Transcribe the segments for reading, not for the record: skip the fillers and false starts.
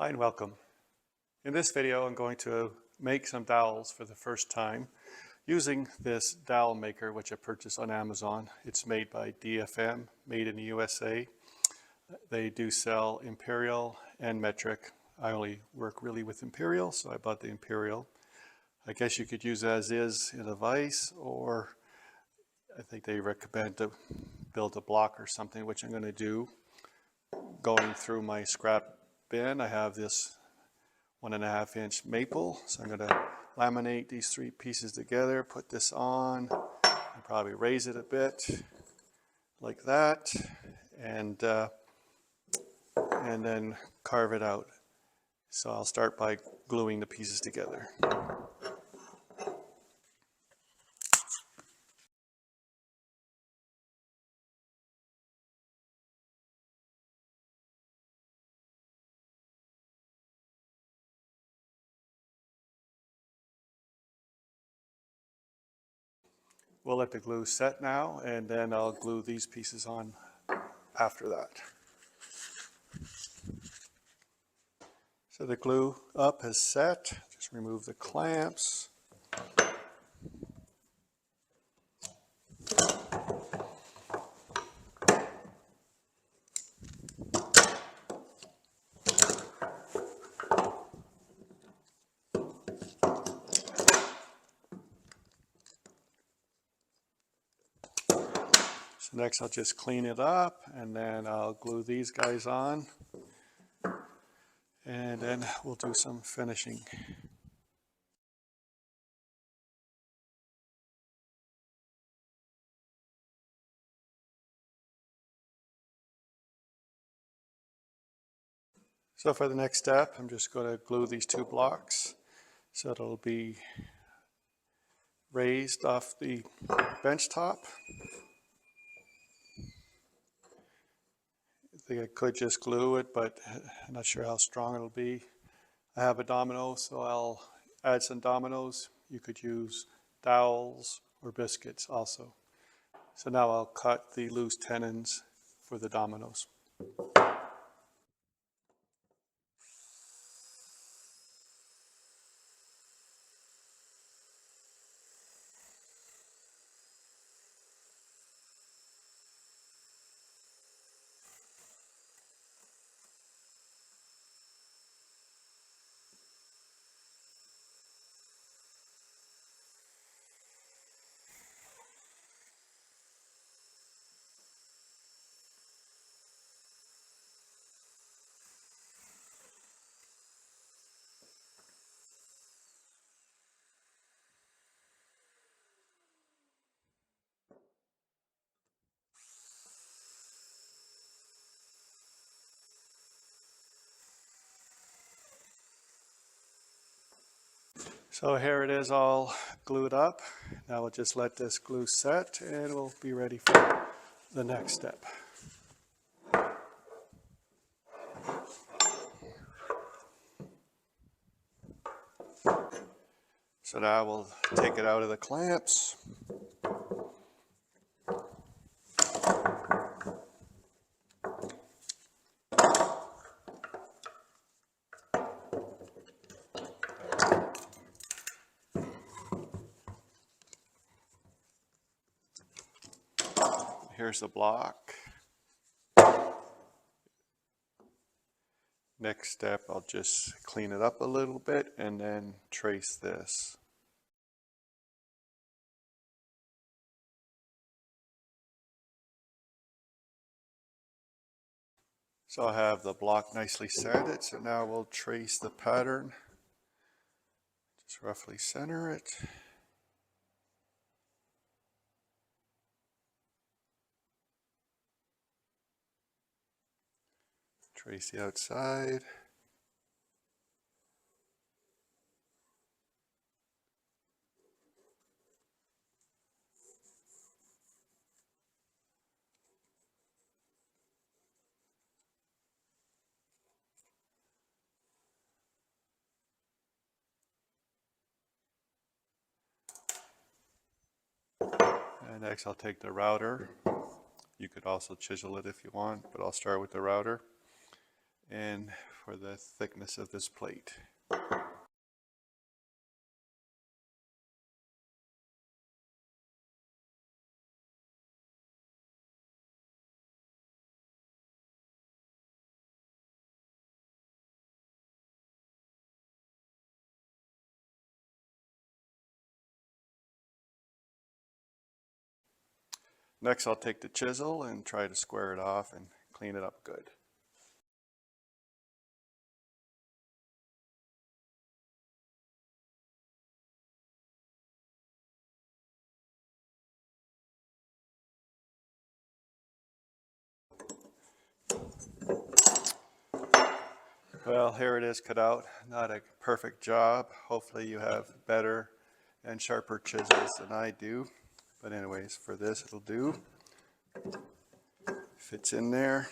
Hi and welcome. In this video I'm going to make some dowels for the first time using this dowel maker which I purchased on Amazon. It's made by DFM, made in the USA. They do sell Imperial and metric. I only work really with Imperial, so I bought the Imperial. I guess you could use as is in a vise, or I think they recommend to build a block or something, which I'm going to do. Going through my scrap bin, I have this 1.5 inch maple, so I'm going to laminate these three pieces together, put this on, and probably raise it a bit like that, and then carve it out. So I'll start by gluing the pieces together. We'll let the glue set now, and then I'll glue these pieces on after that. So the glue up is set. Just remove the clamps. So next I'll just clean it up, and then I'll glue these guys on, and then we'll do some finishing. So for the next step, I'm just going to glue these two blocks so it'll be raised off the bench top. I think I could just glue it, but I'm not sure how strong it'll be. I have a domino, so I'll add some dominoes. You could use dowels or biscuits also. So now I'll cut the loose tenons for the dominoes. So here it is all glued up. Now we'll just let this glue set and we'll be ready for the next step. So now we'll take it out of the clamps. Here's the block. Next step, I'll just clean it up a little bit and then trace this. So I have the block nicely sanded, so now we'll trace the pattern. Just roughly center it. Trace the outside. And next I'll take the router. You could also chisel it if you want, but I'll start with the router. and for the thickness of this plate. Next, I'll take the chisel and try to square it off and clean it up good. Well, here it is cut out. Not a perfect job. Hopefully you have better and sharper chisels than I do. But anyways, for this it'll do. Fits in there.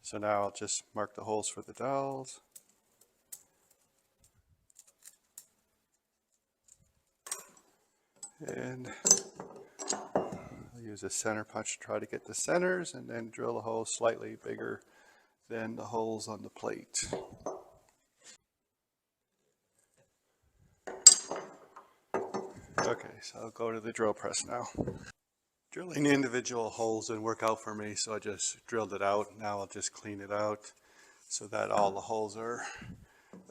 So now I'll just mark the holes for the dowels. And I'll use a center punch to try to get the centers and then drill a hole slightly bigger than the holes on the plate. Okay, so I'll go to the drill press now. Drilling individual holes didn't work out for me, so I just drilled it out. Now I'll just clean it out so that all the holes are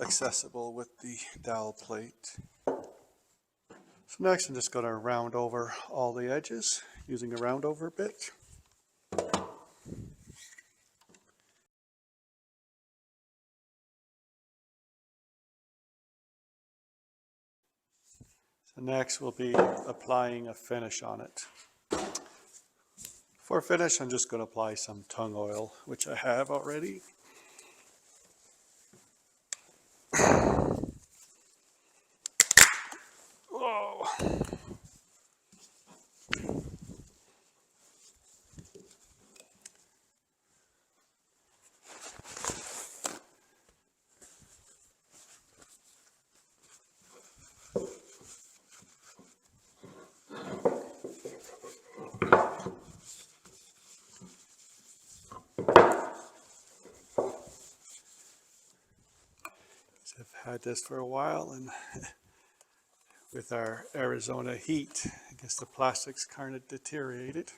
accessible with the dowel plate. So next I'm just going to round over all the edges using a round over bit. So next we'll be applying a finish on it. For finish, I'm just going to apply some tung oil, which I have already. Whoa. I've had this for a while, and with our Arizona heat, I guess the plastic's kind of deteriorated.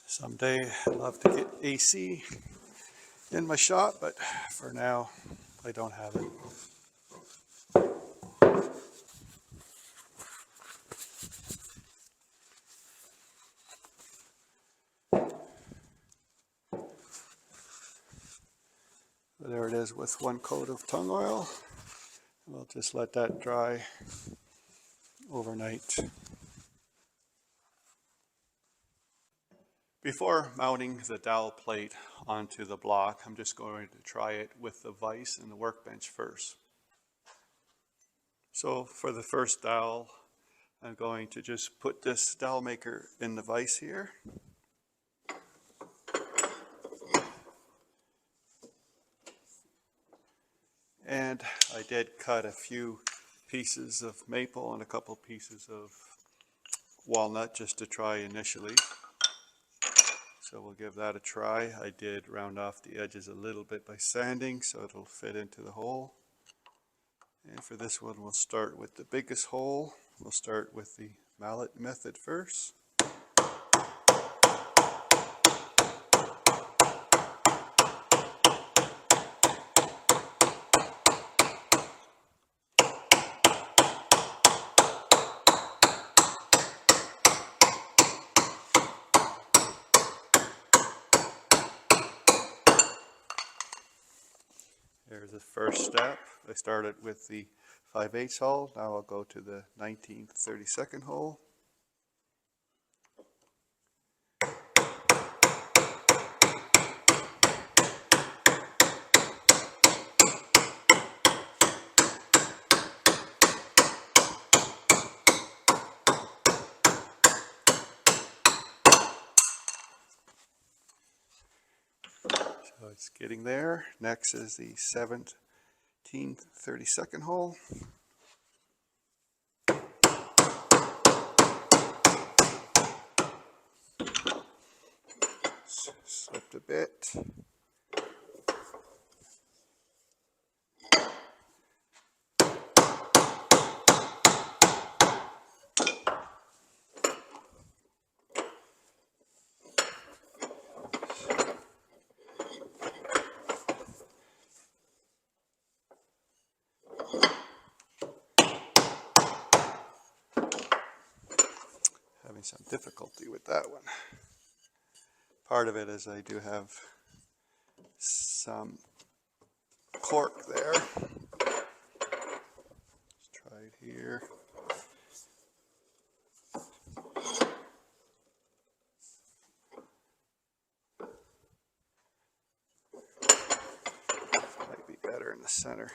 Someday I'd love to get AC in my shop, but for now I don't have it. There it is with one coat of tung oil. We'll just let that dry overnight. Before mounting the dowel plate onto the block, I'm just going to try it with the vise and the workbench first. So for the first dowel, I'm going to just put this dowel maker in the vise here. And I did cut a few pieces of maple and a couple pieces of walnut just to try initially. So we'll give that a try. I did round off the edges a little bit by sanding so it'll fit into the hole. And for this one we'll start with the biggest hole. We'll start with the mallet method first. There's the first step. I started with the 5/8 hole. Now I'll go to the 19/32 hole. So it's getting there. Next is the 17/32 hole. bit. Having some difficulty with that one. Part of it is I do have some cork there. Let's try it here. Might be better in the center.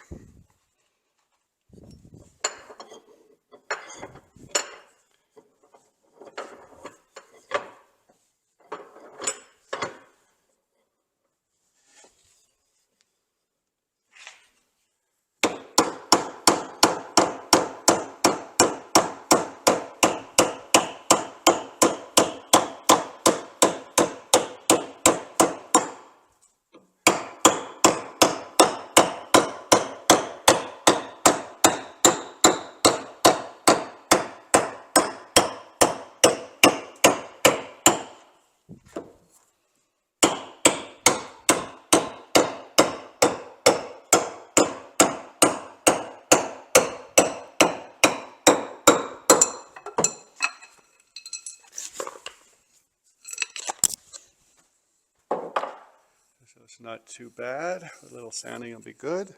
So it's not too bad. A little sanding will be good.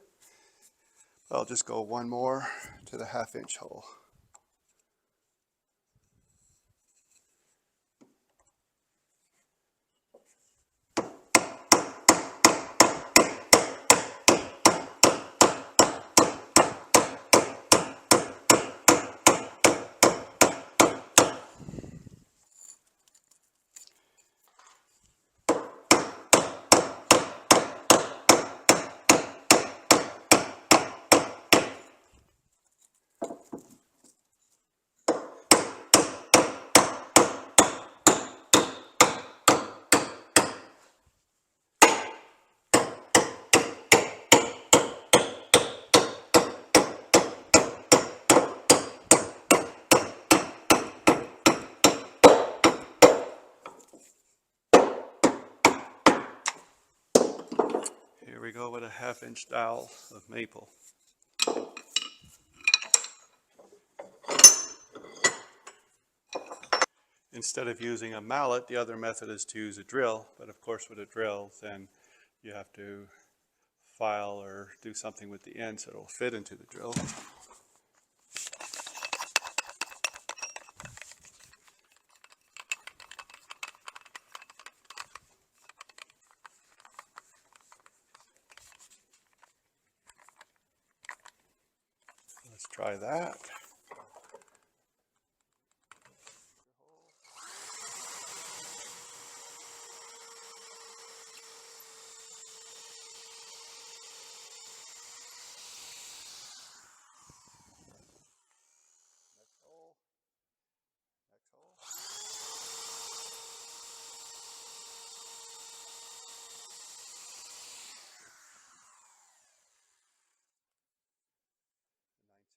I'll just go one more to the 1/2 inch hole. Here we go with a 1/2 inch dowel of maple. Instead of using a mallet, the other method is to use a drill, but of course with a drill then you have to file or do something with the end so it'll fit into the drill. Let's try that. Next hole. Next hole.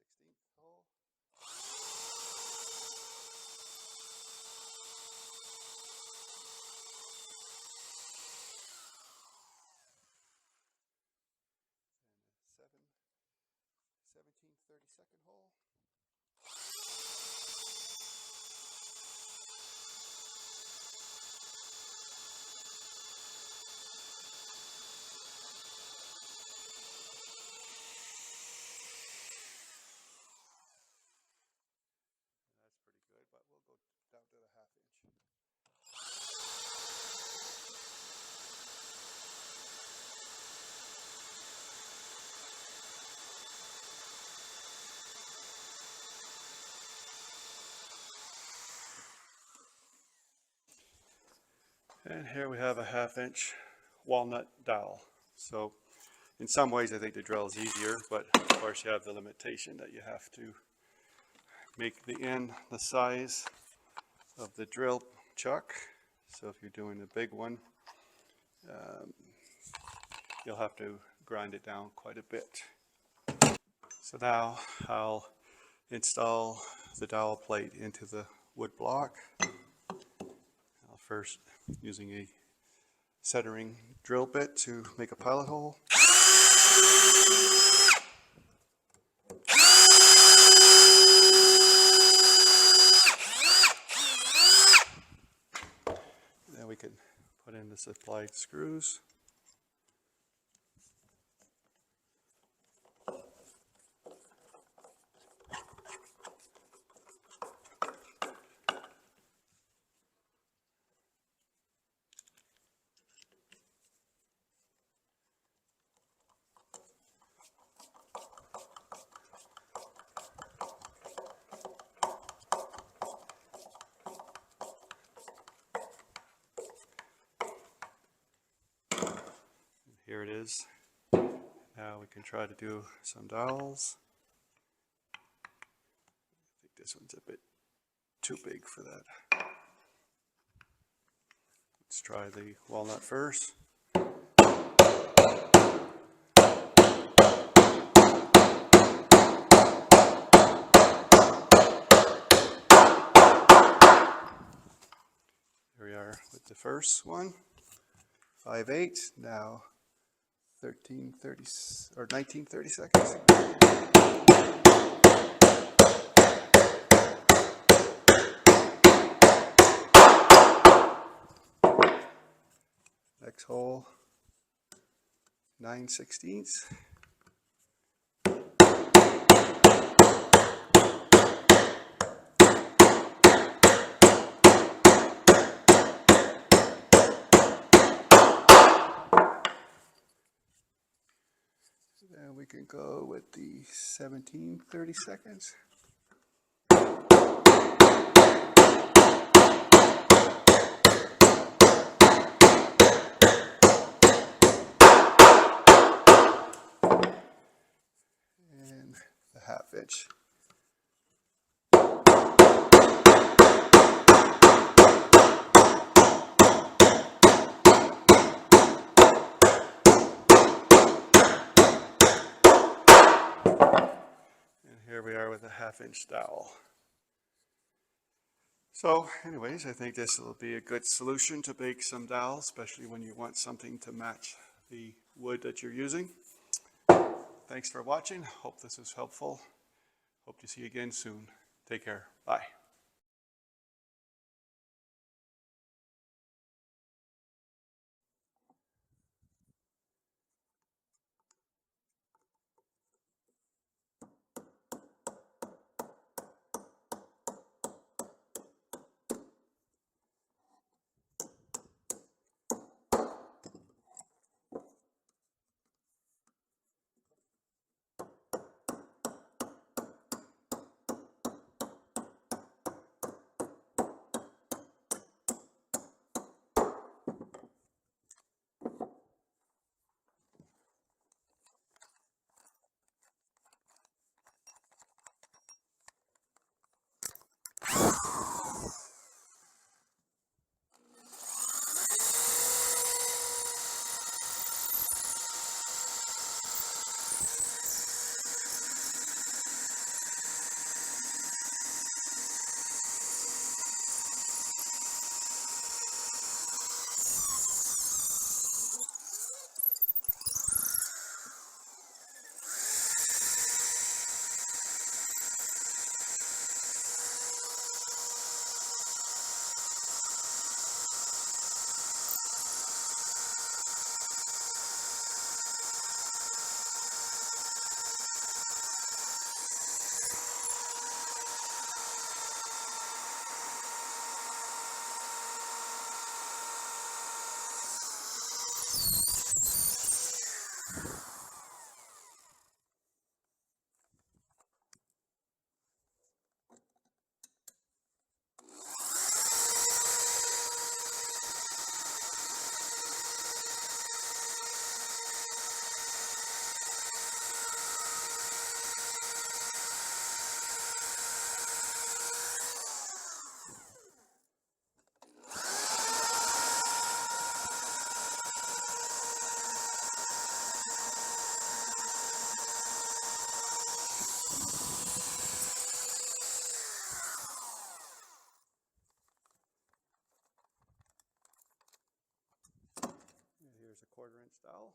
9/16 hole. And a 17/32 hole. That's pretty good, but we'll go down to the 1/2 inch. And here we have a 1/2 inch walnut dowel. So in some ways I think the drill is easier, but of course you have the limitation that you have to make the end the size of the drill chuck. So if you're doing a big one you'll have to grind it down quite a bit. So now I'll install the dowel plate into the wood block. I'll first using a centering drill bit to make a pilot hole. Then we can put in the supplied screws. Here it is. Now we can try to do some dowels. I think this one's a bit too big for that. Let's try the walnut first. Here we are with the first one, 5/8, now 13:30 or 19:30 seconds. Next hole, 9/16. Then we can go with the 17:30 seconds. And the 1/2 inch. Here we are with a 1/2 inch dowel. So anyways, I think this will be a good solution to bake some dowels, especially when you want something to match the wood that you're using. Thanks for watching. Hope this was helpful. Hope to see you again soon. Take care. Bye. here's a 1/4 inch dowel.